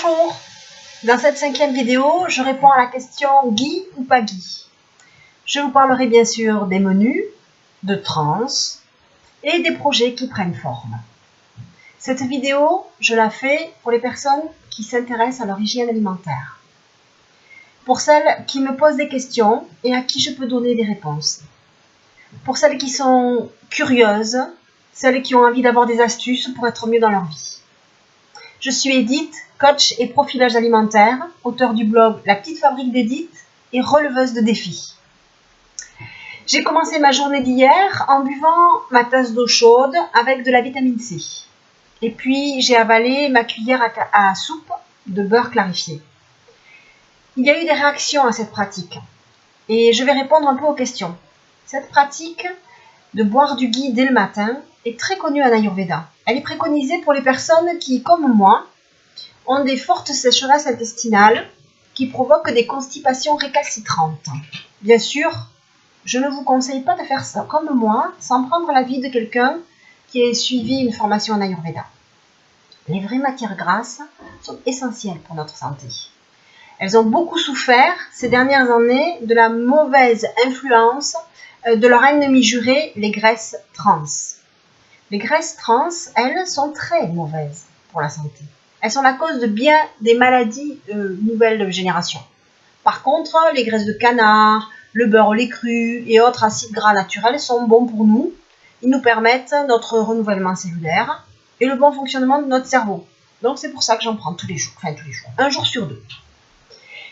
Bonjour, dans cette 5e vidéo, je réponds à la question Guy ou pas Guy. Je vous parlerai bien sûr des menus, de trans et des projets qui prennent forme. Cette vidéo, je la fais pour les personnes qui s'intéressent à leur hygiène alimentaire. Pour celles qui me posent des questions et à qui je peux donner des réponses. Pour celles qui sont curieuses, celles qui ont envie d'avoir des astuces pour être mieux dans leur vie. Je suis Edith, coach et profilage alimentaire, auteur du blog La Petite Fabrique d'Edith et releveuse de défis. J'ai commencé ma journée d'hier en buvant ma tasse d'eau chaude avec de la vitamine C. Et puis j'ai avalé ma cuillère à soupe de beurre clarifié. Il y a eu des réactions à cette pratique et je vais répondre un peu aux questions. Cette pratique de boire du ghee dès le matin est très connue en Ayurveda. Elle est préconisée pour les personnes qui, comme moi, ont des fortes sécheresses intestinales qui provoquent des constipations récalcitrantes. Bien sûr, je ne vous conseille pas de faire ça comme moi, sans prendre l'avis de quelqu'un qui a suivi une formation en Ayurveda. Les vraies matières grasses sont essentielles pour notre santé. Elles ont beaucoup souffert ces dernières années de la mauvaise influence de leur ennemi juré, les graisses trans. Les graisses trans, elles, sont très mauvaises pour la santé. Elles sont la cause de bien des maladies de nouvelle génération. Par contre, les graisses de canard, le beurre au lait cru et autres acides gras naturels sont bons pour nous. Ils nous permettent notre renouvellement cellulaire et le bon fonctionnement de notre cerveau. Donc c'est pour ça que j'en prends tous les jours, un jour sur deux.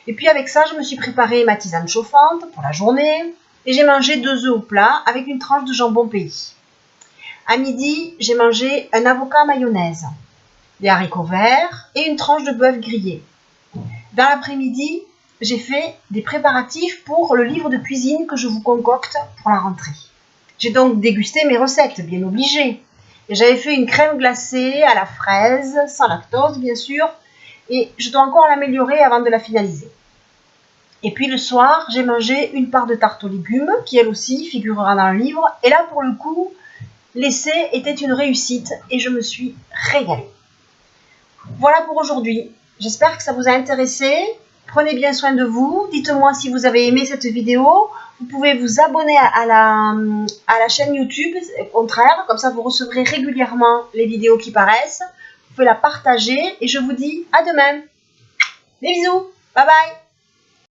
Et puis avec ça, je me suis préparé ma tisane chauffante pour la journée et j'ai mangé 2 œufs au plat avec une tranche de jambon pays. À midi, j'ai mangé un avocat à mayonnaise, des haricots verts et une tranche de bœuf grillé. Dans l'après-midi, j'ai fait des préparatifs pour le livre de cuisine que je vous concocte pour la rentrée. J'ai donc dégusté mes recettes, bien obligé. Et j'avais fait une crème glacée à la fraise, sans lactose bien sûr, et je dois encore l'améliorer avant de la finaliser. Et puis le soir, j'ai mangé une part de tarte aux légumes, qui elle aussi figurera dans le livre. Et là, pour le coup, l'essai était une réussite et je me suis régalée. Voilà pour aujourd'hui. J'espère que ça vous a intéressé. Prenez bien soin de vous. Dites-moi si vous avez aimé cette vidéo. Vous pouvez vous abonner à la chaîne YouTube, au contraire. Comme ça, vous recevrez régulièrement les vidéos qui paraissent. Vous pouvez la partager et je vous dis à demain. Des bisous. Bye bye.